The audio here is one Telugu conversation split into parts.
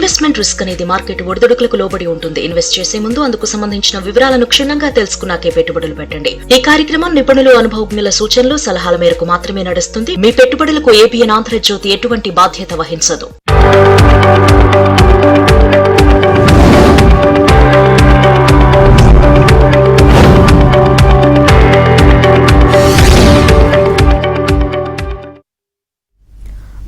ఇన్వెస్ట్మెంట్ రిస్క్ అనేది మార్కెట్ ఒడిదుడుకులకు లోబడి ఉంటుంది. ఇన్వెస్ట్ చేసే ముందు అందుకు సంబంధించిన వివరాలను క్షుణ్ణంగా తెలుసుకున్నాకే పెట్టుబడులు పెట్టండి. ఈ కార్యక్రమం నిపుణులు, అనుభవజ్ఞుల సూచనలు, సలహాల మేరకు మాత్రమే నడుస్తుంది. మీ పెట్టుబడులకు ఏబిఎన్ ఆంధ్రజ్యోతి ఎటువంటి బాధ్యత వహించదు.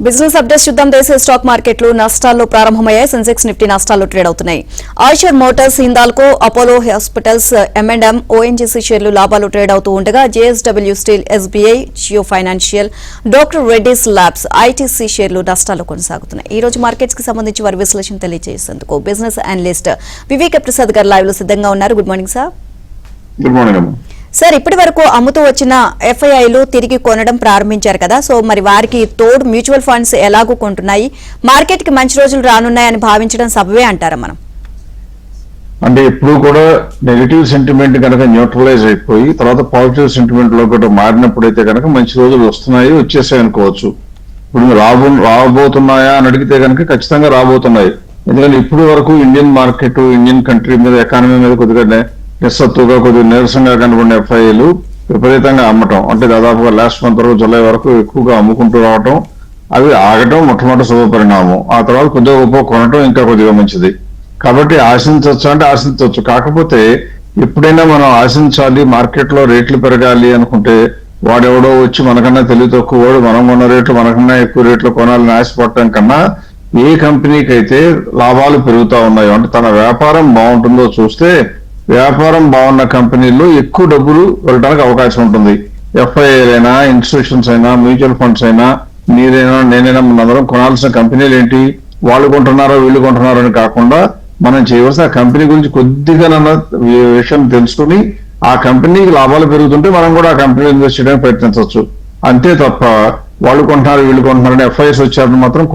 బిజినెస్ అప్డేట్స్ చూద్దాం. దేశీయ స్టాక్ మార్కెట్లు నష్టాల్లో ప్రారంభమయ్యాయి. సెన్సెక్స్, నిఫ్టీ నష్టాల్లో ట్రేడ్ అవుతున్నాయి. Eicher motors, Hindalco, Apollo hospitals, M&M, ONGC షేర్లు లాభాలు ట్రేడ్ అవుతూ ఉండగా JSW steel, SBI, Jio financial, doctor Reddy's labs, ITC షేర్లు నష్టాల్లో కొనసాగుతున్నాయి. ఈ రోజు మార్కెట్స్ కి సంబంధించి వారి విశ్లేషణ తెలియజేసేందుకు బిజినెస్ అనలిస్ట్ వివేక ప్రసాద్ గారు లైవ్ లో సిద్ధంగా ఉన్నారు. Good morning sir. Good morning sir, ఇప్పటి వరకు అమ్ముతూ వచ్చిన FIIలు తిరిగి కొనడం ప్రారంభించారు కదా, సో మరి వారికి తోడు మ్యూచువల్ ఫండ్స్ ఎలాగూ కొంటున్నాయి? మార్కెట్ కి మంచి రోజులు రానున్నాయని భావించడం సబబే అంటారా మనం? అంటే ఇప్పుడు కూడా నెగటివ్ సెంటిమెంట్ కనుక న్యూట్రలైజ్ అయిపోయి తర్వాత పాజిటివ్ సెంటిమెంట్ లో కూడా మారినప్పుడైతే కనుక మంచి రోజులు వస్తున్నాయి, వచ్చేసాయి అనుకోవచ్చు. ఇప్పుడు రాబోతున్నాయా అని అడిగితే కనుక ఖచ్చితంగా రాబోతున్నాయి. ఎందుకంటే ఇప్పుడు వరకు ఇండియన్ మార్కెట్, ఇండియన్ కంట్రీ మీద, ఎకానమీ మీద కొద్దిగా నిస్సత్తుగా, కొద్దిగా నీరసంగా కనబడిన FIIలు విపరీతంగా అమ్మటం, అంటే దాదాపుగా లాస్ట్ మంత్ వరకు, జులై వరకు ఎక్కువగా అమ్ముకుంటూ రావటం, అవి ఆగటం మొట్టమొదటి శుభ పరిణామం. ఆ తర్వాత కొద్దిగా గొప్ప కొనటం ఇంకా కొద్దిగా మంచిది. కాబట్టి ఆశించవచ్చు అంటే ఆశించవచ్చు. కాకపోతే ఎప్పుడైనా మనం ఆశించాలి, మార్కెట్ లో రేట్లు పెరగాలి అనుకుంటే వాడెవడో వచ్చి మనకన్నా తెలివి తక్కువ వాడు మనం కొన్న రేట్లు మనకన్నా ఎక్కువ రేట్లు కొనాలని ఆశపడటం కన్నా ఏ కంపెనీకి అయితే లాభాలు పెరుగుతా ఉన్నాయో, అంటే తన వ్యాపారం బాగుంటుందో చూస్తే వ్యాపారం బాగున్న కంపెనీల్లో ఎక్కువ డబ్బులు వెళ్ళడానికి అవకాశం ఉంటుంది. FIIలైనా, ఇన్స్టిట్యూషన్స్ అయినా, మ్యూచువల్ ఫండ్స్ అయినా, మీరైనా నేనైనా మనందరం కొనాల్సిన కంపెనీలు ఏంటి, వాళ్ళు కొంటున్నారో వీళ్ళు కొంటున్నారో అని కాకుండా మనం చేయవలసిన ఆ కంపెనీ గురించి కొద్దిగా విషయం తెలుసుకుని ఆ కంపెనీకి లాభాలు పెరుగుతుంటే మనం కూడా ఆ కంపెనీలో ఇన్వెస్ట్ చేయడానికి ప్రయత్నించవచ్చు. అంతే తప్ప వాళ్ళు కొంటున్నారు వీళ్ళు కొంటున్నారని FIIs వచ్చారని మాత్రం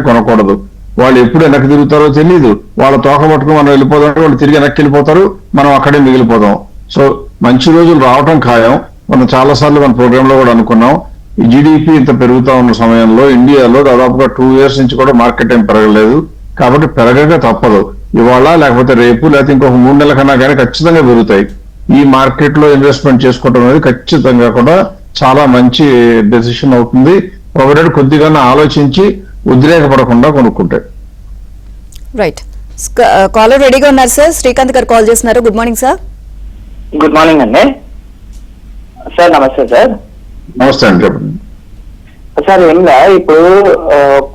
కొనకూడదు. వాళ్ళు ఎప్పుడు వెనక్కి తిరుగుతారో తెలియదు. వాళ్ళ తోక పట్టుకుని మనం వెళ్ళిపోతాం, వాళ్ళు తిరిగి వెనక్కి వెళ్ళిపోతారు, మనం అక్కడే మిగిలిపోతాం. సో మంచి రోజులు రావటం ఖాయం. మనం చాలా సార్లు మన ప్రోగ్రామ్ లో కూడా అనుకున్నాం, ఈ GDP ఇంత పెరుగుతా ఉన్న సమయంలో ఇండియాలో దాదాపుగా 2 years నుంచి కూడా మార్కెట్ ఏం పెరగలేదు. కాబట్టి పెరగక తప్పదు. ఇవాళ లేకపోతే రేపు లేకపోతే ఇంకొక 3 నెలల కన్నా కానీ ఖచ్చితంగా పెరుగుతాయి. ఈ మార్కెట్ లో ఇన్వెస్ట్మెంట్ చేసుకోవడం అనేది ఖచ్చితంగా కూడా చాలా మంచి డెసిషన్ అవుతుంది. ఒకటి కొద్దిగా ఆలోచించి ఉద్రేకపడకుండా కొనుక్కుంటే. రైట్, కాలర్ రెడీగా ఉన్నారు సార్. శ్రీకాంత్ గారు కాల్ చేస్తున్నారు. Good morning sir. Good morning అండి సార్. నమస్తే సార్. నమస్తే అండి, చెప్పండి సార్. ఏంలా ఇప్పుడు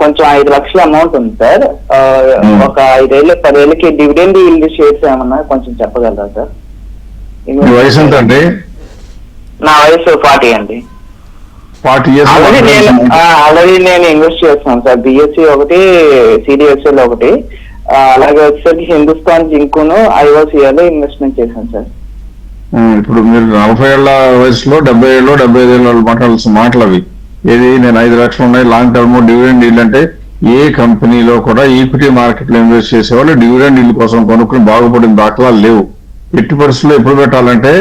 కొంచెం 5 లక్షల అమౌంట్ ఉంది సార్. ఒక 5 ఏళ్ళు 10 ఏళ్ళకి డివిడెండ్ ఈల్డ్ షేర్స్ ఏమన్నా కొంచెం చెప్పగలరా సార్? మీ వయసు ఎంత అండి? నా వయసు 40 అండి. 40 years. ఆల్రెడీ నేను ఇన్వెస్ట్ చేస్తున్నాను సార్. BSE ఒకటి, CDSL ఒకటి, అలాగే వచ్చేసరికి హిందుస్థాన్ జింకును IOCL ఇన్వెస్ట్మెంట్ చేశాను సార్. ఇప్పుడు మీరు 40 ఏళ్ల వయసులో 70 ఏళ్ళు 75 ఏళ్ళ మాట్లాడాల్సిన మాటలు అవి. ఏది నేను 5 లక్షలు ఉన్నాయి లాంగ్ టర్మ్ డివిడెండ్ ఈల్డ్ అంటే, ఏ కంపెనీలో కూడా ఈక్విటీ మార్కెట్ లో ఇన్వెస్ట్ చేసేవాళ్ళు డివిడెండ్ ఈల్డ్ కోసం కొనుక్కుని బాగుపడిన దాఖలాలు లేవు. ఎట్టి పరిస్థితుల్లో ఎప్పుడు పెట్టాలంటే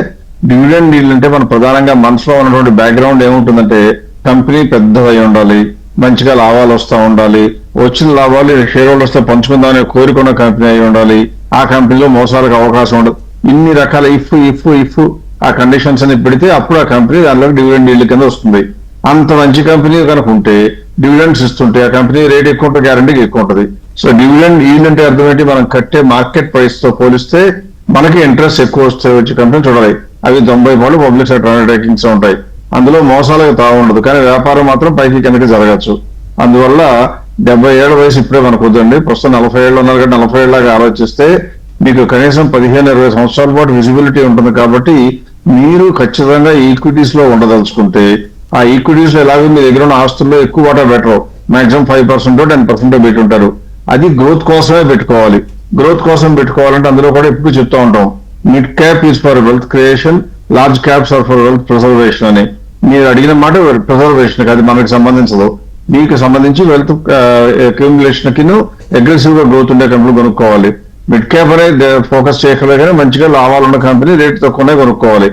డివిడెండ్ ఈల్డ్ అంటే మన ప్రధానంగా మనసులో ఉన్నటువంటి బ్యాక్గ్రౌండ్ ఏముంటుందంటే, కంపెనీ పెద్దదై ఉండాలి, మంచిగా లాభాలు వస్తూ ఉండాలి, వచ్చిన లాభాలు షేర్ హోల్డర్స్ తో పంచుకుందామనే కోరుకున్న కంపెనీ అయి ఉండాలి, ఆ కంపెనీలో మోసాలకు అవకాశం ఉండదు. ఇన్ని రకాల ఇఫ్ ఆ కండిషన్స్ అని పెడితే అప్పుడు ఆ కంపెనీ దానిలో డివిడెండ్ ఈల్డ్ కింద వస్తుంది. అంత మంచి కంపెనీ కనుక ఉంటే డివిడెండ్స్ ఇస్తుంటే ఆ కంపెనీ రేట్ ఎక్కువ ఉంటుంది, గ్యారంటీకి ఎక్కువ ఉంటుంది. సో డివిడెండ్ ఈల్డ్ అంటే అర్థం ఏంటి, మనం కట్టే మార్కెట్ ప్రైస్ తో పోలిస్తే మనకి ఇంట్రెస్ట్ ఎక్కువ వస్తే వచ్చే కంపెనీ చూడాలి. అవి 90% పబ్లిక్ సెక్టర్ అండర్టేకింగ్స్ ఉంటాయి. అందులో మోసాలకు తావు ఉండదు, కానీ వ్యాపారం మాత్రం పైకి కిందకి జరగచ్చు. అందువల్ల 70 ఏళ్ల వయసు ఇప్పుడే మనకు వద్దండి. ప్రస్తుతం 40 ఏళ్ళు ఉన్నారు కాబట్టి 40 ఏళ్ళగా ఆలోచిస్తే మీకు కనీసం 15-20 సంవత్సరాల పాటు విజిబిలిటీ ఉంటుంది. కాబట్టి మీరు ఖచ్చితంగా ఈక్విటీస్ లో ఉండదలుచుకుంటే ఆ ఈక్విటీస్ లో ఎలాగో మీ దగ్గర ఉన్న ఆస్తుల్లో ఎక్కువ వాటా బెటర్, మాక్సిమం 5% 10% పెట్టి ఉంటారు. అది గ్రోత్ కోసమే పెట్టుకోవాలి. గ్రోత్ కోసం పెట్టుకోవాలంటే అందులో కూడా ఎప్పుడు చెప్తా ఉంటాం, mid cap is for wealth creation, large caps are for wealth preservation అని. మీరు అడిగిన మాట ప్రిజర్వేషన్ అది మనకు సంబంధించదు. మీకు సంబంధించి వెల్త్ అక్యూములేషన్ కి అగ్రెసివ్ గా గ్రోత్ ఉండే కంపెనీ కొనుక్కోవాలి. మిడ్ క్యాప్ అనేది ఫోకస్ చేయగలిగిన మంచిగా లాభాలు ఉన్న కంపెనీ రేట్ తక్కువనే కొనుక్కోవాలి.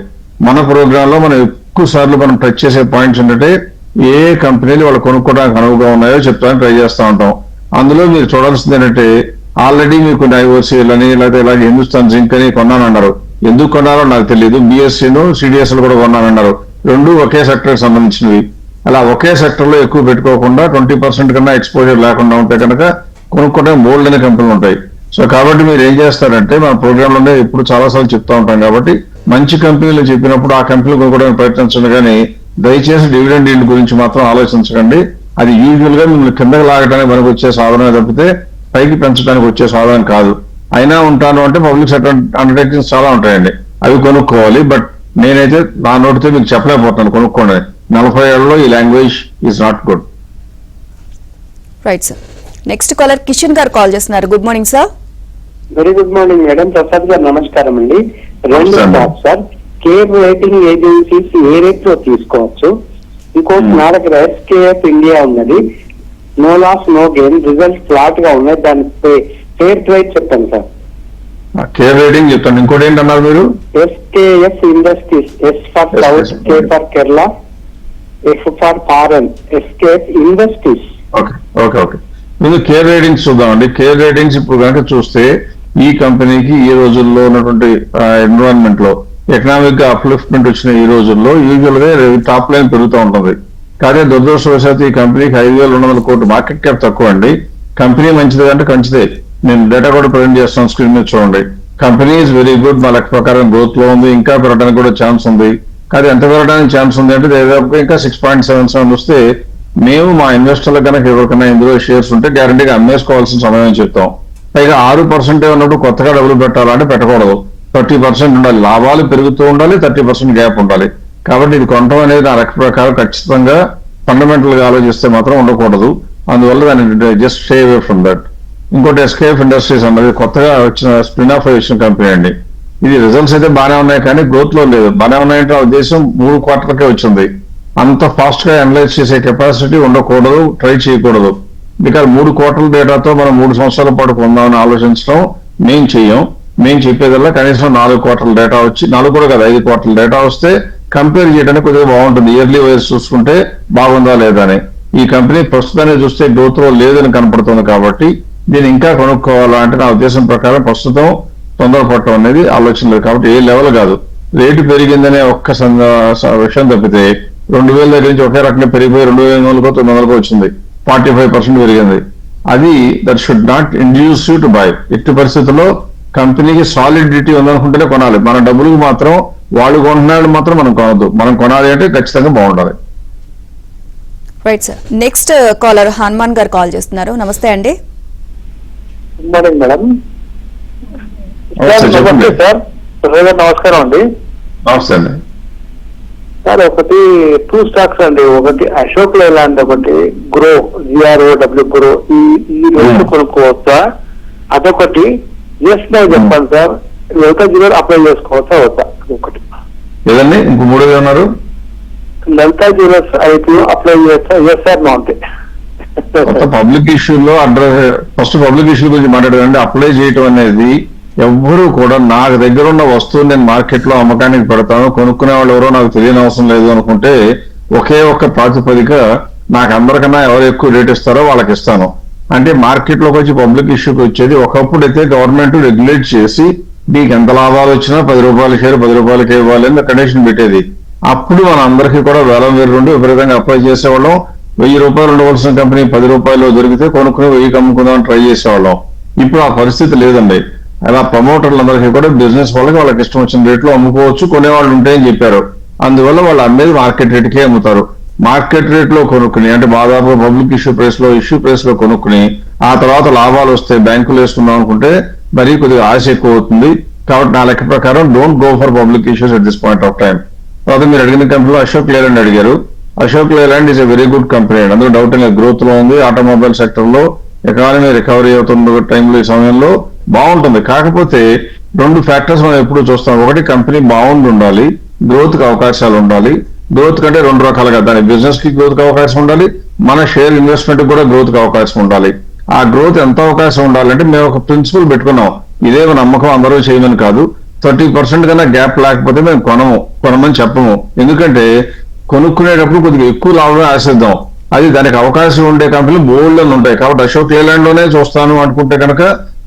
మన ప్రోగ్రామ్ లో మనం ఎక్కువ సార్లు మనం టచ్ చేసే పాయింట్స్ ఏంటంటే, ఏ కంపెనీలు వాళ్ళు కొనుక్కోవడానికి అనువుగా ఉన్నాయో చెప్తానికి ట్రై చేస్తూ ఉంటాం. అందులో మీరు చూడాల్సింది ఏంటంటే, ఆల్రెడీ మీకు ఐఓసీఎల్ అని లేకపోతే ఇలాగే హిందుస్థాన్ జింక్ అని కొన్నానన్నారు. ఎందుకు కొన్నారో నాకు తెలియదు. బిఎస్సీను సిడిఎస్ఎల్ కూడా కొన్నానన్నారు. రెండు ఒకే సెక్టర్ కి సంబంధించినవి. అలా ఒకే సెక్టర్ లో ఎక్కువ పెట్టుకోకుండా 20% కన్నా ఎక్స్పోజర్ లేకుండా ఉంటే కనుక కొనుక్కోవడం బోల్డ్ అనే కంపెనీలు ఉంటాయి. సో కాబట్టి మీరు ఏం చేస్తారంటే మన ప్రోగ్రామ్ లోనే ఇప్పుడు చాలాసార్లు చెప్తా ఉంటాం కాబట్టి మంచి కంపెనీలు చెప్పినప్పుడు ఆ కంపెనీలు కొనుక్కోవడానికి ప్రయత్నించండి, కానీ దయచేసి డివిడెండ్ ఈల్డ్ గురించి మాత్రం ఆలోచించకండి. అది యూజువల్ గా మిమ్మల్ని కిందకి లాగడానికి మనకు వచ్చే సాధన తప్పితే పైకి పెంచడానికి వచ్చే సాధన కాదు. అయినా ఉంటాను అంటే పబ్లిక్ సెక్టర్ అండర్టేకింగ్స్ చాలా ఉంటాయండి, అవి కొనుక్కోవాలి. బట్ నేనైతే నా నోటితో మీకు చెప్పలేకపోతున్నాను కొనుక్కోండి. 40 ఏళ్లలో ఈ language is not good. Right sir. Next caller Kishan గారు కాల్ చేస్తున్నారు. Good morning sir. Very good morning madam. Prasad గారు నమస్కారం అండి. రెండు stock sir, CARE rating agencies ఏ రేట్ లో తీసుకోవచ్చు? ఇంకోటి నా దగ్గర ఎస్కేఎఫ్ ఇండియా ఉన్నది, no loss no gain, result flat గా ఉన్నాయి. దాని ఫేర్ ప్రైస్ చెప్పండి సార్. కేర్ రేటింగ్ చెప్తాను. ఇంకోటి ఏంటన్నారు మీరు? SKF industries, S for south, K for Kerala, F for foreign, SKF industries. Okay okay okay ముందు కేర్ రేటింగ్స్ చూద్దామండి. కేర్ రేటింగ్స్ ఇప్పుడు కనుక చూస్తే ఈ కంపెనీకి ఈ రోజుల్లో ఉన్నటువంటి ఎన్విరాన్మెంట్ లో ఎకనామిక్ గా అప్లిఫ్ట్మెంట్ వచ్చిన ఈ రోజుల్లో యూజువల్ గా టాప్ లైన్ పెరుగుతూ ఉంటుంది. కానీ దురదృష్టవశాత్తు ఈ కంపెనీకి 5,200 కోట్ల మార్కెట్ క్యాప్ తక్కువ అండి. కంపెనీ మంచిది అంటే మంచిదే. నేను డేటా కూడా ప్రజెంట్ చేస్తాను, స్క్రీన్ మీద చూడండి. కంపెనీ ఈజ్ వెరీ గుడ్, మా లెక్క ప్రకారం గ్రోత్ లో ఉంది, ఇంకా పెరగడానికి కూడా ఛాన్స్ ఉంది. కానీ ఎంత పెరగడానికి ఛాన్స్ ఉంది అంటే దాదాపుగా ఇంకా 6.77 వస్తే మేము మా ఇన్వెస్టర్లకు కనుక ఎవరికైనా ఇందులో షేర్స్ ఉంటే గ్యారంటీగా అమ్మేసుకోవాల్సిన సమయం చెప్తాం. పైగా 6% ఉన్నప్పుడు కొత్తగా డబ్బులు పెట్టాలంటే పెట్టకూడదు. 30% ఉండాలి, లాభాలు పెరుగుతూ ఉండాలి, 30% గ్యాప్ ఉండాలి. కాబట్టి ఇది కొనడం అనేది నా లెక్క ప్రకారం ఖచ్చితంగా ఫండమెంటల్ గా ఆలోచిస్తే మాత్రం ఉండకూడదు. అందువల్ల దాన్ని just stay away from that. ఇంకోటి ఎస్కేఎఫ్ ఇండస్ట్రీస్ అన్నది కొత్తగా వచ్చిన స్పిన్ ఆఫ్ వచ్చిన కంపెనీ అండి. ఇది రిజల్ట్స్ అయితే బాగానే ఉన్నాయి కానీ గ్రోత్ లో లేదు. బాగానే ఉన్నాయంటే ఆ ఉద్దేశం 3 క్వార్టర్లకే వచ్చింది. అంత ఫాస్ట్ గా అనలైజ్ చేసే కెపాసిటీ ఉండకూడదు, ట్రై చేయకూడదు. బికాజ్ 3 క్వార్టర్ల డేటాతో మనం 3 సంవత్సరాల పాటు కొందామని ఆలోచించడం మేము చెయ్యం. మేము చెప్పేదల్లా కనీసం 4 క్వార్టర్ల డేటా వచ్చి, 4 కూడా కాదు 5 క్వార్టర్ల డేటా వస్తే కంపేర్ చేయడానికి కొద్దిగా బాగుంటుంది. ఇయర్లీ వైజ్ చూసుకుంటే బాగుందా లేదా అని. ఈ కంపెనీ ప్రస్తుతాన్ని చూస్తే గ్రోత్ లో లేదని కనపడుతుంది కాబట్టి దీన్ని ఇంకా కొనుక్కోవాలా అంటే నా ఉద్దేశం ప్రకారం ప్రస్తుతం తొందరపడటం అనేది ఆలోచన లేదు. కాబట్టి ఏ లెవెల్ కాదు, రేటు పెరిగిందనే ఒక్క విషయం తప్పితే 2,000 దగ్గర నుంచి ఒకే రకంగా పెరిగిపోయి 2,800కో 900కో వచ్చింది, 45% పెరిగింది. అది that should not induce you to buy. ఎట్టి పరిస్థితుల్లో కంపెనీకి సాలిడిటీ ఉందనుకుంటేనే కొనాలి. మన డబ్బులకు మాత్రం వాళ్ళు కొంటున్నాడు మాత్రం మనం కొనద్దు. మనం కొనాలి అంటే ఖచ్చితంగా బాగుండాలి. Right sir. Next caller Hanuman గారు కాల్ చేస్తున్నారు. నమస్తే అండి. Good morning madam. చెప్పండి. సార్ నమస్కారం అండి. నమస్తే అండి. సార్ ఒకటి 2 స్టాక్స్ అండి. ఒకటి అశోక్ లేలాండ్, ఒకటి గ్రో, GROW గ్రో. ఈ రెండు కొనుక్కోవచ్చా? అదొకటి ఎస్ నో చెప్పండి సార్. లలితా జ్యువెలర్ అప్లై చేసుకోవచ్చా వద్దా? ఒకటి ఏదండి ఇంకో 3 ఉన్నారు. లలితా జ్యువెలర్స్ అయితే అప్లై చేయొచ్చా? ఎస్ సార్ నో అంటే పబ్లిక్ ఇష్యూలో ఫస్ట్ పబ్లిక్ ఇష్యూ గురించి మాట్లాడదండి. అప్లై చేయటం అనేది ఎవ్వరూ కూడా నాకు దగ్గర ఉన్న వస్తువుని నేను మార్కెట్ లో అమ్మకానికి పెడతాను, కొనుక్కునే వాళ్ళు ఎవరో నాకు తెలియని అవసరం లేదు అనుకుంటే ఒకే ఒక్క ప్రాతిపదిక నాకు అందరికన్నా ఎవరు ఎక్కువ రేట్ ఇస్తారో వాళ్ళకి ఇస్తాను. అంటే మార్కెట్ లోకి వచ్చి పబ్లిక్ ఇష్యూకి వచ్చేది ఒకప్పుడు అయితే గవర్నమెంట్ రెగ్యులేట్ చేసి మీకు ఎంత లాభాలు వచ్చినా 10 రూపాయల షేర్ 10 రూపాయలకి ఇవ్వాలి అని కండిషన్ పెట్టేది. అప్పుడు మన అందరికీ కూడా వేలం వేరు ఉండి విపరీతంగా అప్లై చేసేవాళ్ళం. 1000 రూపాయలు ఉండవలసిన కంపెనీ 10 రూపాయలు దొరికితే కొనుక్కుని 1000 అమ్ముకుందామని ట్రై చేసేవాళ్ళం. ఇప్పుడు ఆ పరిస్థితి లేదండి. అలా ప్రమోటర్లందరికీ కూడా బిజినెస్ వాళ్ళకి వాళ్ళకి ఇష్టం వచ్చిన రేట్లో అమ్ముకోవచ్చు, కొనేవాళ్ళు ఉంటాయని చెప్పారు. అందువల్ల వాళ్ళు అమ్మేది మార్కెట్ రేటుకే అమ్ముతారు. మార్కెట్ రేట్ లో కొనుక్కుని అంటే దాదాపు పబ్లిక్ ఇష్యూ ప్రైస్ లో కొనుక్కుని ఆ తర్వాత లాభాలు వస్తే బ్యాంకులు వేసుకుందాం అనుకుంటే మరీ కొద్దిగా ఆశ ఎక్కువ అవుతుంది. కాబట్టి నా లెక్క ప్రకారం don't go for public issues at this point of time. తర్వాత మీరు అడిగిన కంపెనీలో అశోక్ లేలాండ్ అడిగారు. Ashok Leyland is a very good company అండి. అందులో డౌట్ లేదు, గ్రోత్ లో ఉంది. ఆటోమొబైల్ సెక్టర్ లో ఎకానమీ రికవరీ అవుతున్న టైంలో ఈ సమయంలో బాగుంటుంది. కాకపోతే 2 ఫ్యాక్టర్స్ మనం ఎప్పుడు చూస్తాం. ఒకటి కంపెనీ బాగుండి ఉండాలి, గ్రోత్ కి అవకాశాలు ఉండాలి. గ్రోత్ కంటే 2 రకాలుగా, దాని బిజినెస్ కి గ్రోత్ కి అవకాశం ఉండాలి, మన షేర్ ఇన్వెస్ట్మెంట్ కి కూడా గ్రోత్ కి అవకాశం ఉండాలి. ఆ గ్రోత్ ఎంత అవకాశం ఉండాలంటే మేము ఒక ప్రిన్సిపల్ పెట్టుకున్నాం. ఇదే నమ్మకం అందరూ చేయమని కాదు. 30% కన్నా గ్యాప్ లేకపోతే మేము కొనమని చెప్పము. ఎందుకంటే కొనుక్కునేటప్పుడు కొద్దిగా ఎక్కువ లాభమే ఆశిద్దాం. అది దానికి అవకాశం ఉండే కంపెనీలు బోల్డ్ అని ఉంటాయి. కాబట్టి అశోక్ లేలాండ్ లోనే చూస్తాను అనుకుంటే కనుక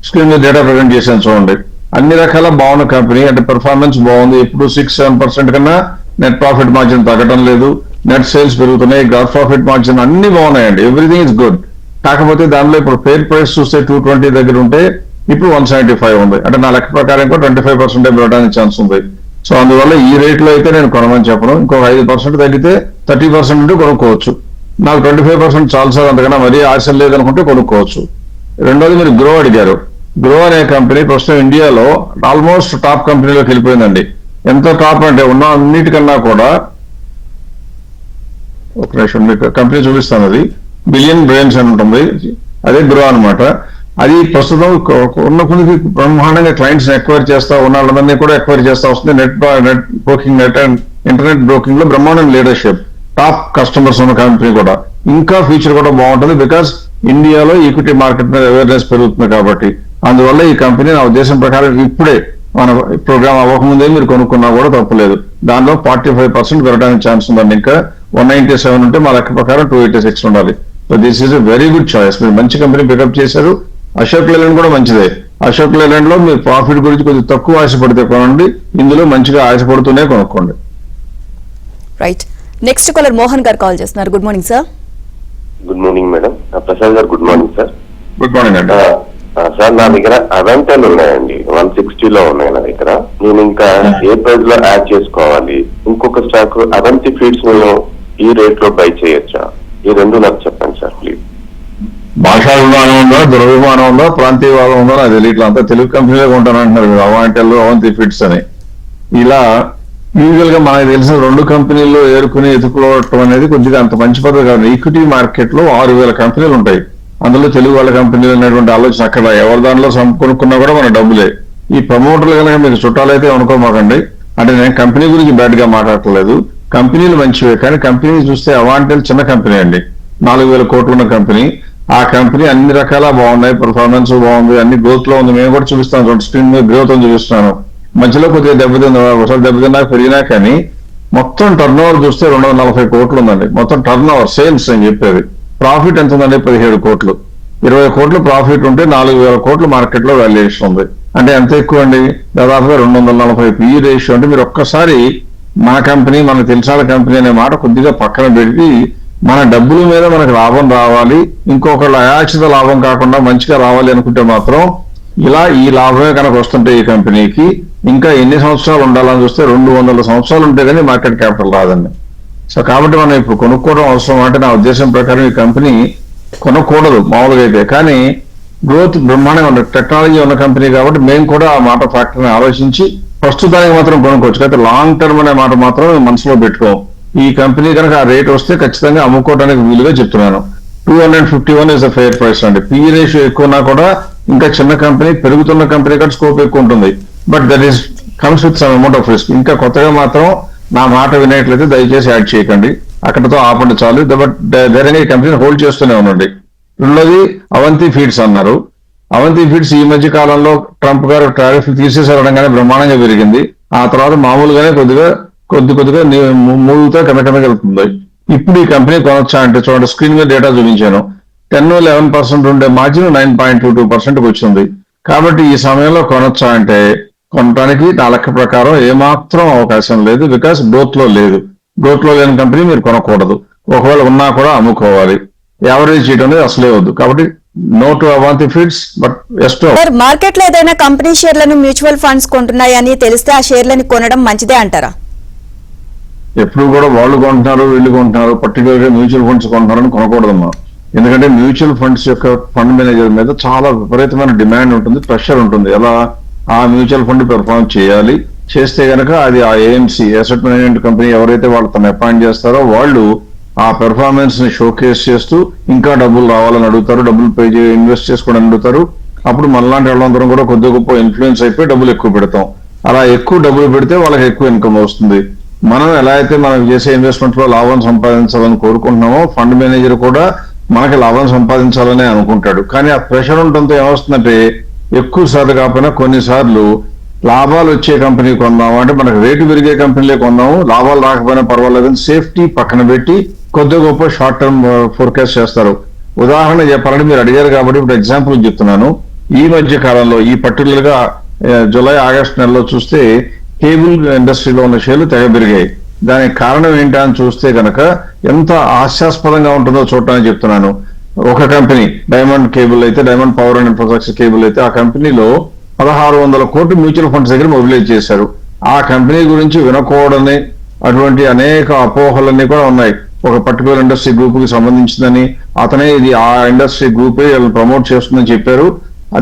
స్క్రీన్ మీద డేటా ప్రజెంట్ చేశాను చూడండి. అన్ని రకాల బాగున్న కంపెనీ, అంటే పెర్ఫార్మెన్స్ బాగుంది. ఇప్పుడు 6-7% కన్నా నెట్ ప్రాఫిట్ మార్జిన్ తగ్గడం లేదు, నెట్ సేల్స్ పెరుగుతున్నాయి, గ్రాస్ ప్రాఫిట్ మార్జిన్ అన్ని బాగున్నాయండి. Everything is good. కాకపోతే దానిలో ఇప్పుడు ఫెయిర్ ప్రైస్ చూస్తే 220 దగ్గర ఉంటే ఇప్పుడు 175 ఉంది. అంటే నా లెక్క ప్రకారం ఇంకో 25% పెరగడానికి ఛాన్స్ ఉంది. సో అందువల్ల ఈ రేట్ లో అయితే నేను కొనమని చెప్పను. ఇంకొక 5% తగ్గితే 30% ఉంటే కొనుక్కోవచ్చు. నాకు 25% చాలు సార్, అంతకన్నా మరీ ఆశ లేదనుకుంటే కొనుక్కోవచ్చు. రెండోది మీరు గ్రో అడిగారు. గ్రో అనే కంపెనీ ప్రస్తుతం ఇండియాలో ఆల్మోస్ట్ టాప్ కంపెనీలోకి వెళ్ళిపోయిందండి. ఎంత టాప్ అంటే ఉన్న అన్నిటికన్నా కూడా, ఒక నిమిషం మీకు కంపెనీ చూపిస్తాను. అది బిలియన్ బ్రెయిన్స్ అని ఉంటుంది, అదే గ్రో అనమాట. అది ప్రస్తుతం ఉన్న కొన్ని బ్రహ్మాండంగా క్లయింట్స్ ఎక్వైర్ చేస్తా ఉన్న వాళ్ళందరినీ కూడా ఎక్వైర్ చేస్తా వస్తుంది. Net broking, net and internet broking లో బ్రహ్మాండం లీడర్షిప్, టాప్ కస్టమర్స్ ఉన్న కంపెనీ కూడా. ఇంకా ఫ్యూచర్ కూడా బాగుంటుంది, బికాస్ ఇండియాలో ఈక్విటీ మార్కెట్ మీద అవేర్నెస్ పెరుగుతుంది కాబట్టి. అందువల్ల ఈ కంపెనీ నా ఉద్దేశం ప్రకారం ఇప్పుడే మన ప్రోగ్రామ్ అవ్వకముందే మీరు కొనుక్కున్నా కూడా తప్పులేదు. దానిలో 45% పెరగడానికి ఛాన్స్ ఉందండి. ఇంకా 197 ఉంటే మా లెక్క ప్రకారం 286 ఉండాలి. So this is a very good choice. మీరు మంచి కంపెనీ పికప్ చేశారు. అశోక్ లేలాండ్ కూడా మంచిదే. అశోక్ లేలాండ్ లో మీరు ప్రాఫిట్ గురించి కొద్దిగా తక్కువ ఆశపడితే కొనండి, ఇందులో మంచిగా ఆశపడుతూనే కొనుక్కోండి. రైట్. నెక్స్ట్ కాలర్ మోహన్ గారు కాల్ చేస్తున్నారు. Good morning sir. Good morning madam. Prasad గారు good morning sir. Good morning అండి. సార్ నా దగ్గర అవెంటల్ ఉన్నాయండి, 160లో ఉన్నాయి నా దగ్గర. నేను ఇంకా ఏ ప్రైస్ లో యాడ్ చేసుకోవాలి? ఇంకొక స్టాక్ అవంతి ఫీడ్స్ నేను ఈ రేట్ లో బై చేయొచ్చా? ఈ రెండు నాకు చెప్పండి సార్ ప్లీజ్. భాషా విమానం ఉందా, దురభిమానం ఉందా, ప్రాంతీయవాదం ఉందా నాకు తెలియట్లా. అంతా తెలుగు కంపెనీలో కొంటానంటున్నారు మీరు, అవాంటెల్, అవంతి ఫీడ్స్ అని. ఇలా యూజువల్ గా మనకు తెలిసిన రెండు కంపెనీల్లో ఏరుకుని ఎదుర్కోవటం అనేది కొద్దిగా అంత మంచి పద్ధతి కాదు. ఈక్విటీ మార్కెట్ లో 6,000 కంపెనీలు ఉంటాయి. అందులో తెలుగు వాళ్ళ కంపెనీలు అనేటువంటి ఆలోచన అక్కడ ఎవరి దానిలో కొనుక్కున్నా కూడా మన డబ్బులే. ఈ ప్రమోటర్లు కనుక మీకు చుట్టాలైతే అనుకోమాకండి. అంటే నేను కంపెనీ గురించి బ్యాడ్ గా మాట్లాడట్లేదు, కంపెనీలు మంచివే. కానీ కంపెనీ చూస్తే అవాంటెల్ చిన్న కంపెనీ అండి, 4,000 కోట్లు ఉన్న కంపెనీ. ఆ కంపెనీ అన్ని రకాల బాగున్నాయి, పర్ఫార్మెన్స్ బాగుంది, అన్ని గ్రోత్ లో ఉంది. మేము కూడా చూపిస్తాను, స్క్రీన్ మీద గ్రోత్ అని చూపిస్తున్నాను. మధ్యలో కొద్దిగా దెబ్బతింది, ఒకసారి దెబ్బతిన్నా పెరిగినా కానీ మొత్తం టర్న్ ఓవర్ చూస్తే 240 కోట్లు ఉందండి. మొత్తం టర్న్ ఓవర్ సేల్స్ అని చెప్పేది. ప్రాఫిట్ ఎంత ఉందండి? 17 కోట్లు. 20 కోట్లు ప్రాఫిట్ ఉంటే 4,000 కోట్లు మార్కెట్ లో వాల్యుయేషన్ ఉంది. అంటే ఎంత ఎక్కువ అండి? దాదాపుగా 240 PE రేషియో. అంటే మీరు ఒక్కసారి మన కంపెనీ, మనకు తెలిసిన కంపెనీ అనే మాట కొద్దిగా పక్కన పెట్టి, మన డబ్బుల మీద మనకు లాభం రావాలి, ఇంకొకళ్ళ అయాచిత లాభం కాకుండా మంచిగా రావాలి అనుకుంటే మాత్రం ఇలా ఈ లాభమే కనుక వస్తుంటే ఈ కంపెనీకి ఇంకా ఎన్ని సంవత్సరాలు ఉండాలని చూస్తే 200 సంవత్సరాలు ఉంటే కానీ మార్కెట్ క్యాపిటల్ రాదండి. సో కాబట్టి మనం ఇప్పుడు కొనుక్కోవడం అవసరం. అంటే నా ఉద్దేశం ప్రకారం ఈ కంపెనీ కొనకూడదు మామూలుగా అయితే. కానీ గ్రోత్ బ్రహ్మాండంగా ఉన్న టెక్నాలజీ ఉన్న కంపెనీ కాబట్టి మేము కూడా ఆ మాట ఫ్యాక్టర్ని ఆలోచించి ప్రస్తుతానికి మాత్రం కొనుక్కోవచ్చు. అయితే లాంగ్ టర్మ్ అనే మాట మాత్రం మనసులో పెట్టుకోం. ఈ కంపెనీ కనుక ఆ రేట్ వస్తే ఖచ్చితంగా అమ్ముకోవడానికి వీలుగా చెప్తున్నాను. 251 ఇస్ ద ఫెయిర్ ప్రైస్ అండి. PE రేషియో ఎక్కువన్నా కూడా ఇంకా చిన్న కంపెనీ, పెరుగుతున్న కంపెనీ కంటే స్కోప్ ఎక్కువ ఉంటుంది. But that is comes with some amount of risk. ఇంకా కొత్తగా మాత్రం నా మాట వినేట్లయితే దయచేసి యాడ్ చేయకండి, అక్కడతో ఆపండి చాలు. బట్ ధైర్యంగా ఈ కంపెనీని హోల్డ్ చేస్తూనే ఉండండి. రెండోది అవంతి ఫీడ్స్ అన్నారు. అవంతి ఫీడ్స్ ఈ మధ్య కాలంలో ట్రంప్ గారు టారిఫ్ తీసేసారనగానే బ్రహ్మాండంగా పెరిగింది. ఆ తర్వాత మామూలుగానే కొద్దిగా మూడుతో కింద వెళ్తుంది. ఇప్పుడు ఈ కంపెనీ కొనొచ్చా అంటే చూడండి, స్క్రీన్ మీద డేటా చూపించాను. 10-11% ఉండే మార్జిన్ 9.22% వచ్చింది. కాబట్టి ఈ సమయంలో కొనొచ్చా అంటే కొనడానికి నా లెక్క ప్రకారం ఏమాత్రం అవకాశం లేదు. బికాస్ గ్రోత్ లో లేదు. గ్రోత్ లో లేని కంపెనీ మీరు కొనకూడదు. ఒకవేళ ఉన్నా కూడా అమ్ముకోవాలి. యావరేజ్ చేయడం అనేది అసలే వద్దు. కాబట్టి no to Avanti feeds, but yes to. Sir, market లో ఏదైనా కంపెనీ షేర్లను మ్యూచువల్ ఫండ్స్ కొంటున్నాయని తెలిస్తే ఆ షేర్లను కొనడం మంచిదే అంటారా? ఎప్పుడు కూడా వాళ్ళు కొంటున్నారు, వీళ్ళు కొంటున్నారు, పర్టికులర్ గా మ్యూచువల్ ఫండ్స్ కొంటున్నారని కొనకూడదమ్మా. ఎందుకంటే మ్యూచువల్ ఫండ్స్ యొక్క ఫండ్ మేనేజర్ మీద చాలా విపరీతమైన డిమాండ్ ఉంటుంది, ప్రెషర్ ఉంటుంది. ఎలా ఆ మ్యూచువల్ ఫండ్ పెర్ఫార్మ్ చేయాలి, చేస్తే గనక అది ఆ AMC అసెట్ మేనేజ్మెంట్ కంపెనీ ఎవరైతే వాళ్ళు తను అపాయింట్ చేస్తారో వాళ్ళు ఆ పెర్ఫార్మెన్స్ ని షోకేస్ చేస్తూ ఇంకా డబ్బులు రావాలని అడుగుతారు, డబ్బులు పే ఇన్వెస్ట్ చేసుకోవడానికి అడుగుతారు. అప్పుడు మనలాంటి వాళ్ళందరం కూడా కొద్ది గొప్ప ఇన్ఫ్లుయెన్స్ అయిపోయి డబ్బులు ఎక్కువ పెడతాం. అలా ఎక్కువ డబ్బులు పెడితే వాళ్ళకి ఎక్కువ ఇన్కమ్ వస్తుంది. మనం ఎలా అయితే మనం చేసే ఇన్వెస్ట్మెంట్ లో లాభం సంపాదించాలని కోరుకుంటున్నామో ఫండ్ మేనేజర్ కూడా మనకి లాభం సంపాదించాలనే అనుకుంటాడు. కానీ ఆ ప్రెషర్ ఉండటంతో ఏమొస్తుందంటే ఎక్కువ సార్లు కాకపోయినా కొన్నిసార్లు లాభాలు వచ్చే కంపెనీ కొన్నాము అంటే మనకు రేటు పెరిగే కంపెనీలే కొన్నాము, లాభాలు రాకపోయినా పర్వాలేదని సేఫ్టీ పక్కన పెట్టి కొద్ది గొప్ప షార్ట్ టర్మ్ ఫోర్కాస్ట్ చేస్తారు. ఉదాహరణ చెప్పాలంటే మీరు అడిగారు కాబట్టి ఇప్పుడు ఎగ్జాంపుల్ చెప్తున్నాను. ఈ మధ్య కాలంలో ఈ పర్టికులర్ గా జూలై ఆగస్టు నెలలో చూస్తే కేబుల్ ఇండస్ట్రీలో ఉన్న షేర్లు తెగ పెరిగాయి. దానికి కారణం ఏంటా అని చూస్తే కనుక ఎంత హాస్యాస్పదంగా ఉంటుందో చూడటానికి చెప్తున్నాను. ఒక కంపెనీ డైమండ్ కేబుల్ అయితే, diamond power and infrastructure cable అయితే, ఆ కంపెనీలో 1600 కోట్లు మ్యూచువల్ ఫండ్స్ దగ్గర మొబిలైజ్ చేశారు. ఆ కంపెనీ గురించి వినకూడని అటువంటి అనేక అపోహలన్నీ కూడా ఉన్నాయి. ఒక పర్టికులర్ ఇండస్ట్రీ గ్రూప్ కి సంబంధించిందని, అతనే ఇది ఆ ఇండస్ట్రీ గ్రూపే ప్రమోట్ చేస్తుందని చెప్పారు.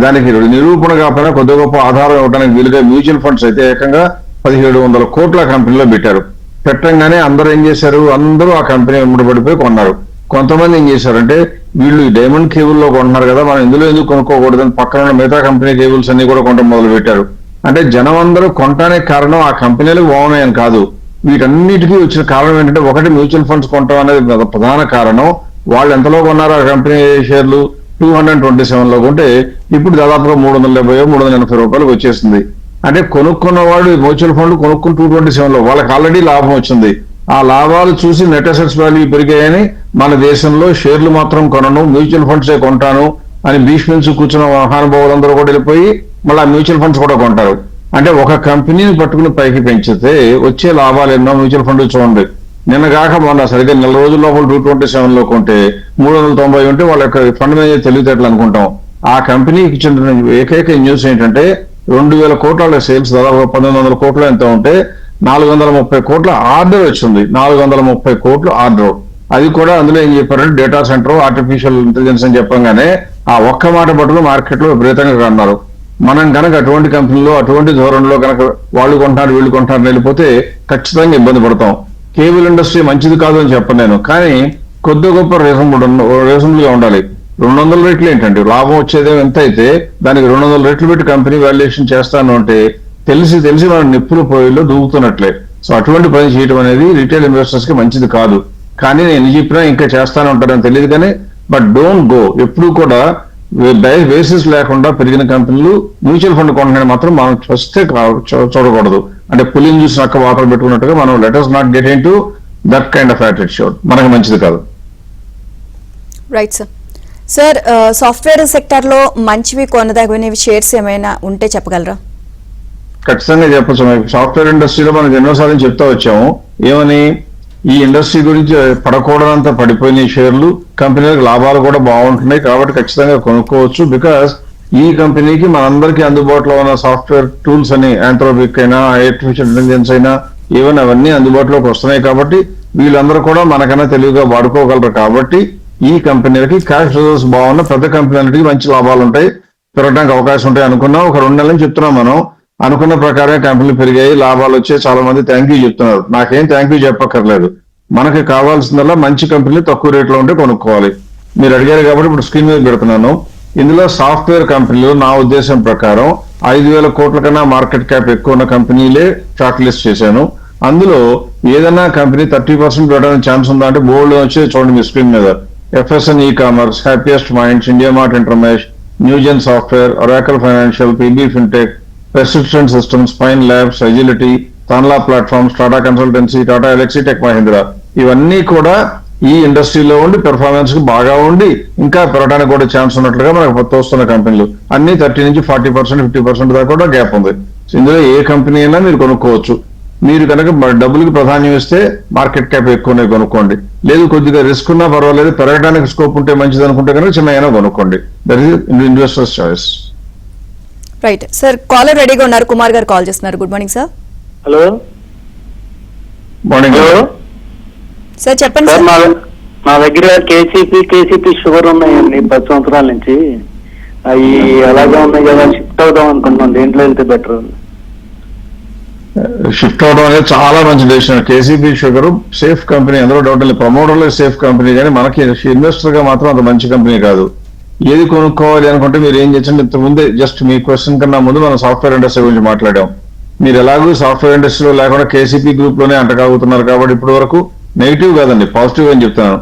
దానికి నిరూపణ కాకపోయినా కొద్ది గొప్ప ఆధారం ఇవ్వడానికి వీలుగా మ్యూచువల్ ఫండ్స్ అయితే ఏకంగా 1700 కోట్ల కంపెనీలో పెట్టారు. పెట్టంగానే అందరూ ఏం చేశారు, అందరూ ఆ కంపెనీ ముడిపడిపోయి కొన్నారు. కొంతమంది ఏం చేశారంటే, వీళ్ళు డైమండ్ కేబుల్ లో కొంటున్నారు కదా, మనం ఇందులో ఎందుకు కొనుక్కోకూడదని పక్కన ఉన్న మిగతా కంపెనీ కేబుల్స్ అన్ని కూడా కొనడం మొదలు పెట్టారు. అంటే జనం అందరూ కొనటానికి కారణం ఆ కంపెనీలు బాగున్నాయని కాదు. వీటన్నిటికీ వచ్చిన కారణం ఏంటంటే, ఒకటి మ్యూచువల్ ఫండ్స్ కొనటం అనేది ప్రధాన కారణం. వాళ్ళు ఎంతలో కొన్నారు ఆ కంపెనీ షేర్లు? 227 లో కొంటే ఇప్పుడు దాదాపుగా 380-380 రూపాయలకు వచ్చేసింది. అంటే కొనుక్కున్నవాడు మ్యూచువల్ ఫండ్ కొనుక్కుని 227 లో వాళ్ళకి ఆల్రెడీ లాభం వచ్చింది. ఆ లాభాలు చూసి నెట్ అసెట్స్ వాల్యూ పెరిగాయని మన దేశంలో షేర్లు మాత్రం కొనను, మ్యూచువల్ ఫండ్సే కొంటాను అని భీష్మించి కూర్చున్న మహానుభావులందరూ కూడా వెళ్ళిపోయి మళ్ళీ ఆ మ్యూచువల్ ఫండ్స్ కూడా కొంటారు. అంటే ఒక కంపెనీని పట్టుకుని పైకి పెంచితే వచ్చే లాభాలు ఎన్నో మ్యూచువల్ ఫండ్ చూడండి. నిన్న కాక మొన్న సరిగ్గా నెల రోజుల లోపల 227 లో కొంటే 390 ఉంటే వాళ్ళ యొక్క ఫండ్ మేనేజర్ తెలివితేటలు అనుకుంటాం. ఆ కంపెనీకి చెందిన ఏకైక న్యూస్ ఏంటంటే 2000 కోట్ల సేల్స్ దాదాపు 1900 కోట్లు ఎంత ఉంటే 430 కోట్ల ఆర్డర్ వచ్చింది. 430 కోట్లు ఆర్డర్. అది కూడా అందులో ఏం చెప్పారంటే డేటా సెంటర్, ఆర్టిఫిషియల్ ఇంటెలిజెన్స్ అని చెప్పగానే ఆ ఒక్క మాట పట్టుకు మార్కెట్ లో విపరీతంగా అన్నారు. మనం కనుక అటువంటి కంపెనీలో అటువంటి ధోరణిలో కనుక వాళ్ళు కొంటారు వీళ్ళు కొంటారు వెళ్ళిపోతే ఖచ్చితంగా ఇబ్బంది పడతాం. కేబుల్ ఇండస్ట్రీ మంచిది కాదు అని చెప్పను నేను, కానీ కొద్ది గొప్ప రీజనబుల్ గా ఉండాలి. 200 రెట్లు ఏంటండి లాభం వచ్చేదే ఎంత అయితే దానికి 200 రెట్లు పెట్టి కంపెనీ వాల్యుయేషన్ చేస్తాను అంటే తెలిసి మనం నిప్పుల పొయ్యిలో దూకుతున్నట్లే. సో అటువంటి పని చేయడం అనేది రిటైల్ ఇన్వెస్టర్స్ కి మంచిది కాదు. కానీ నేను ఎన్ని చెప్పినా ఇంకా చేస్తాను ఉంటారని తెలియదు కానీ, బట్ డోంట్ గో. ఎప్పుడు కూడా బేసిస్ లేకుండా పెరిగిన కంపెనీలు మ్యూచువల్ ఫండ్ కొనడానికి మాత్రం మనం చూస్తే చూడకూడదు. అంటే పులిని చూసి నక్క వాటర్ పెట్టుకున్నట్టుగా మనం let us not get into that kind of attitude. మనకు మంచిది కాదు. Right sir. Sir, software sector లో మంచివి కొనదగినవి షేర్స్ ఏమైనా ఉంటే చెప్పగలరా? ఖచ్చితంగా చెప్పచ్చు. సాఫ్ట్వేర్ ఇండస్ట్రీలో మనం ఎన్నోసార్లు చెప్తా వచ్చాము. ఏమని, ఈ ఇండస్ట్రీ గురించి పడకూడదంతా పడిపోయిన షేర్లు, కంపెనీలకు లాభాలు కూడా బాగుంటున్నాయి కాబట్టి ఖచ్చితంగా కొనుక్కోవచ్చు. బికాస్ ఈ కంపెనీకి మనందరికీ అందుబాటులో ఉన్న సాఫ్ట్వేర్ టూల్స్ అని ఆంథ్రోపిక్ అయినా, ఆర్టిఫిషియల్ ఇంటెలిజెన్స్ అయినా ఈవెన్ అవన్నీ అందుబాటులోకి వస్తున్నాయి కాబట్టి వీళ్ళందరూ కూడా మనకన్నా తెలివిగా వాడుకోగలరు. కాబట్టి ఈ కంపెనీలకి క్యాష్ రిజర్వ్స్ బాగున్న పెద్ద కంపెనీలకి మంచి లాభాలు ఉంటాయి, పెరగడానికి అవకాశం ఉంటాయి అనుకున్నాం. ఒక 2 నెలల నుంచి చెప్తున్నాం మనం. అనుకున్న ప్రకారమే కంపెనీలు పెరిగాయి, లాభాలు వచ్చాయి. చాలా మంది థ్యాంక్ యూ చెప్తున్నారు. నాకేం థ్యాంక్ యూ చెప్పక్కర్లేదు. మనకి కావాల్సిందల్లా మంచి కంపెనీలు తక్కువ రేట్లో ఉంటే కొనుక్కోవాలి. మీరు అడిగారు కాబట్టి ఇప్పుడు స్క్రీన్ మీద పెడుతున్నాను. ఇందులో సాఫ్ట్వేర్ కంపెనీలు నా ఉద్దేశం ప్రకారం 5000 కోట్ల కన్నా మార్కెట్ క్యాప్ ఎక్కువ ఉన్న కంపెనీలే షార్ట్ లిస్ట్ చేశాను. అందులో ఏదైనా కంపెనీ 30% పెట్టడానికి ఛాన్స్ ఉందా అంటే బోల్డ్ వచ్చి చూడండి మీ స్క్రీన్ మీద. FSN ecommerce, happiest minds, India mart intermesh, Newgen software, Oracle financial, PB fintech, persistent systems, fine labs, agility, Tanla platforms, Tata consultancy, Tata Elxsi, tech Mahindra, ఇవన్నీ కూడా ఈ ఇండస్ట్రీలో ఉండి పెర్ఫార్మెన్స్ కి బాగా ఉండి ఇంకా పెరగడానికి కూడా ఛాన్స్ ఉన్నట్లుగా మనకు తోస్తున్న కంపెనీలు అన్ని 30 నుంచి 40%, 50% దాకా కూడా గ్యాప్ ఉంది. ఇందులో ఏ కంపెనీ అయినా మీరు కొనుక్కోవచ్చు. మీరు కనుక డబ్బులకి ప్రాధాన్యం ఇస్తే మార్కెట్ క్యాప్ ఎక్కువనే కొనుక్కోండి. లేదు కొద్దిగా రిస్క్ ఉన్నా పర్వాలేదు, పెరగడానికి స్కోప్ ఉంటే మంచిది అనుకుంటే కనుక చిన్న అయినా కొనుక్కోండి. That is investors choice. Right sir, caller రెడీగా ఉన్నారు. కుమార్ గారు కాల్ చేస్తున్నారు. Good morning sir. Hello morning. Sir చెప్పండి సార్. సార్. మా దగ్గర కేసీపీ షుగర్ ఉన్నాయండి 10 సంవత్సరాల నుంచి. అవి అలాగే ఉన్నాయి కదా, షిఫ్ట్ అవుదాం అనుకుంటున్నాం. దేంట్లో వెళ్తే బెటర్? షిఫ్ట్ అవడం అనేది చాలా మంచి decision. KCP sugar safe company, అందులో డౌట్ లేదు. ప్రమోటర్లో సేఫ్ కంపెనీ, కానీ మనకి ఇన్వెస్టర్ గా మాత్రం అంత మంచి కంపెనీ కాదు. ఏది కొనుక్కోవాలి అనుకుంటే మీరు ఏం చేయండి. ఇంతకుముందే జస్ట్ మీ క్వశ్చన్ కన్నా ముందు మనం సాఫ్ట్వేర్ ఇండస్ట్రీ గురించి మాట్లాడాం. మీరు ఎలాగూ సాఫ్ట్వేర్ ఇండస్ట్రీలో లేకుండా కేసీపీ గ్రూప్ లోనే అంటకాగుతున్నారు కాబట్టి ఇప్పటి వరకు నెగిటివ్ కాదండి, పాజిటివ్ అని చెప్తున్నాను.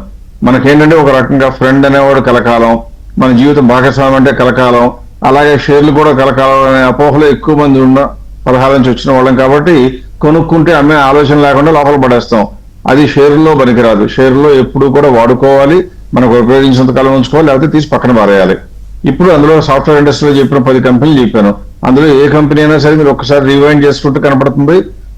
మనకేంటంటే ఒక రకంగా ఫ్రెండ్ అనేవాడు కలకాలం, మన జీవిత భాగస్వామి అంటే కలకాలం, అలాగే షేర్లు కూడా కలకాలం అనే అపోహలు ఎక్కువ మంది ఉన్న 16 నుంచి వచ్చిన వాళ్ళం కాబట్టి కొనుక్కుంటే అమ్మే ఆలోచన లేకుండా లోపల పడేస్తాం. అది షేర్లో పనికిరాదు. షేర్లో ఎప్పుడు కూడా వాడుకోవాలి, మనకు ఉపయోగించినంత కాలం ఉంచుకోవాలి, లేకపోతే తీసి పక్కన పారేయాలి. ఇప్పుడు అందులో సాఫ్ట్వేర్ ఇండస్ట్రీలో చెప్పిన 10 కంపెనీలు చెప్పాను. అందులో ఏ కంపెనీ అయినా సరే మీరు ఒకసారి రివైండ్ చేసుకుంటే కనపడుతుంది.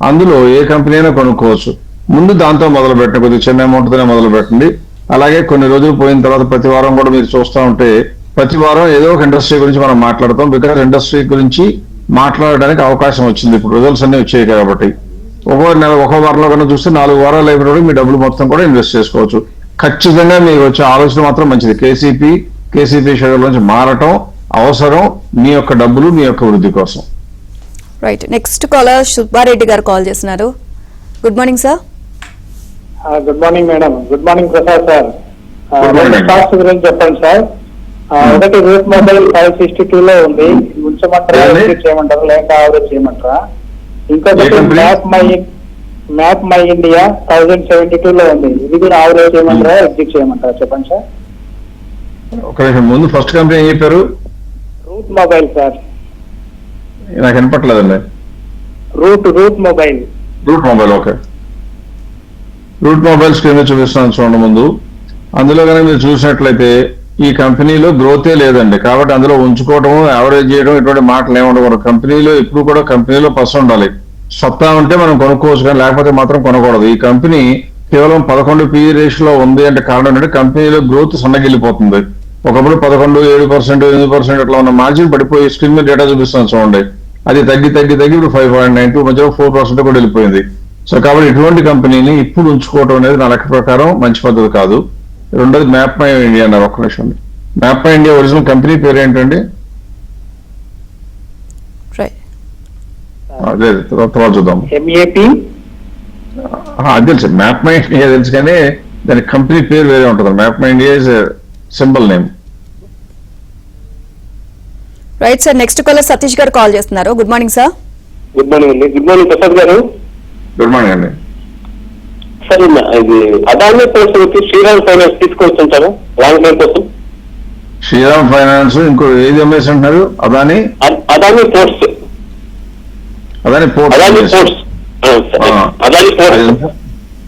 అందులో ఏ కంపెనీ అయినా కొనుక్కోవచ్చు. ముందు దాంతో మొదలు పెట్టండి, కొద్దిగా చిన్న అమౌంట్ తోనే మొదలు పెట్టండి. అలాగే కొన్ని రోజులు పోయిన తర్వాత ప్రతి వారం కూడా మీరు చూస్తూ ఉంటే ప్రతి వారం ఏదో ఒక ఇండస్ట్రీ గురించి మనం మాట్లాడతాం. బికాస్ ఇండస్ట్రీ గురించి మాట్లాడడానికి అవకాశం వచ్చింది, ఇప్పుడు రిజల్ట్స్ అన్ని వచ్చాయి కాబట్టి. ఒక్కో వారంలో కన్నా చూస్తే 4 వారాలు అయిపోయినప్పుడు మీ డబ్బులు మొత్తం కూడా ఇన్వెస్ట్ చేసుకోవచ్చు. ఖచ్చితంగా మీకు వచ్చే ఆలోచన మాత్రం మంచిది. కేసీపీ షెడ్యూల్ నుంచి మారటం అవసరం, మీ యొక్క డబ్బులు మీ యొక్క వృద్ధి కోసం. రైట్, నెక్స్ట్ కాలర్ సుబ్బారెడ్డి గారు కాల్ చేస్తున్నారు. Good morning sir. Good morning madam. Good morning Prasad sir. Good morning. Stocks గురించి చెప్పండి సార్. ఒకటి రూట్ మొబైల్ 562 లో ఉంది, ఉంచమంటారా, ఏది? ఎగ్జిట్ చేయమంటారా, లేక ఆవరేజ్ చేయమంటారా? ఇంకొకటి ఏ company? మ్యాప్ మై ఇండియా 1072 లో ఉంది, ఇది కూడా ఆవరేజ్ చేయమంటారా, ఎగ్జిట్ చేయమంటారా చెప్పండి సార్. ఒక నిమిషం, ముందు ఫస్ట్ కంపెనీ ఏం చెప్పారు? Route mobile sir. నాకు వినపట్లేదండి. Route mobile. Route mobile, okay. Route mobile screen మీద చూపిస్తున్నాను చూడండి. ముందు అందులో కనుక మీరు చూసినట్లయితే ఈ కంపెనీలో గ్రోతే లేదండి. కాబట్టి అందులో ఉంచుకోవడం, యావరేజ్ చేయడం ఇటువంటి మాటలు ఏముండకూడదు. కంపెనీలో ఎప్పుడు కూడా కంపెనీలో పర్సన్ ఉండాలి. సత్తా ఉంటే మనం కొనుక్కోవచ్చు, కానీ లేకపోతే మాత్రం కొనకూడదు. ఈ కంపెనీ కేవలం 11 PE రేషియోలో ఉంది అంటే కారణం ఏంటంటే కంపెనీలో గ్రోత్ సన్నగిల్లిపోతుంది. ఒకప్పుడు 11, 7%, 8% అట్లా ఉన్న మార్జిన్ పడిపోయి స్క్రీన్ మీద డేటా చూపిస్తాను చూడండి. అది తగ్గి ఇప్పుడు 5.92 మధ్యలో 4% కూడా వెళ్ళిపోయింది. సో కాబట్టి ఇటువంటి కంపెనీని ఇప్పుడు ఉంచుకోవడం అనేది నా లెక్క ప్రకారం మంచి పద్ధతి కాదు. రెండోది మ్యాప్ మై ఇండియా అన్నారు. ఒక్క నిమిషం, map my India original company పేరు ఏంటండి? రైట్, అదే తర్వాత చూద్దాం. MAP. అది తెలుసు, మ్యాప్ మై ఇండియా తెలుసు, కానీ దాని కంపెనీ పేరు వేరే ఉంటుంది. Map my India is symbol name. Right sir. Next caller Satish garu call చేస్తున్నారు. Good morning sir. Good morning అండి. గుడ్ మార్నింగ్ ప్రసాద్ గారు. గుడ్ మార్నింగ్ అండి. సార్ ఇది అదానీ పోర్ట్స్ వచ్చి శ్రీరామ్ ఫైనాన్స్ తీసుకోవచ్చు అంటారు లాంగ్ టైం కోసం? శ్రీరామ్ ఫైనాన్స్ ఇంకో ఏది అమ్మేసి అంటున్నారు? అదానీ పోర్ట్స్. అదానీ పోర్ట్స్.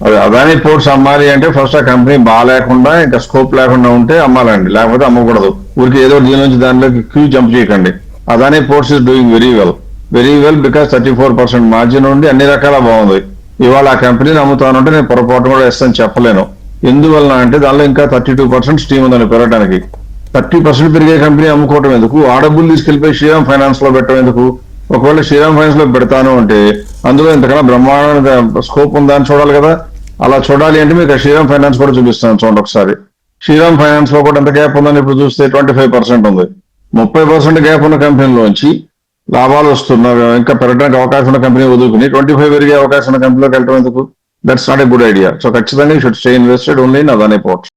అదే అదానీ పోర్ట్స్ అమ్మాలి అంటే ఫస్ట్ ఆ కంపెనీ బాగాలేకుండా ఇంకా స్కోప్ లేకుండా ఉంటే అమ్మాలండి, లేకపోతే అమ్మకూడదు. ఊరికి ఏదో దీని నుంచి దానిలోకి క్యూ జంప్ చేయకండి. Adani ports is doing very well because 34% margin ఉండి అన్ని రకాల బాగుంది. ఇవాళ ఆ కంపెనీని అమ్ముతానంటే నేను పొరపాటు కూడా వేస్తాను చెప్పలేను. ఎందువలన అంటే దానిలో ఇంకా 32% స్టీమ్ ఉందని పెరగడానికి. 30% పెరిగే కంపెనీ అమ్ముకోవటం ఎందుకు? ఆ డబ్బులు తీసుకెళ్లిపోయి శ్రీరామ్ ఫైనాన్స్ లో పెట్టడం ఎందుకు? ఒకవేళ శ్రీరామ్ ఫైనాన్స్ లో పెడతాను అంటే అందులో ఇంతకన్నా బ్రహ్మాండ స్కోప్ ఉందా అని చూడాలి కదా. అలా చూడాలి అంటే మీకు శ్రీరామ్ ఫైనాన్స్ కూడా చూపిస్తాను చూడండి ఒకసారి. శ్రీరామ్ ఫైనాన్స్ లో కూడా ఎంత గ్యాప్ ఉందని ఇప్పుడు చూస్తే 25% ఉంది. 30% గ్యాప్ ఉన్న కంపెనీలోంచి లాభాలు వస్తున్నారు, ఇంకా పెరగడానికి అవకాశం ఉన్న కంపెనీ వదులుకుని 25 పెరిగే అవకాశం ఉన్న కంపెనీలోకి వెళ్ళడం ఎందుకు? That's not a good idea. So ఖచ్చితంగా you should stay invested only in Adani ports.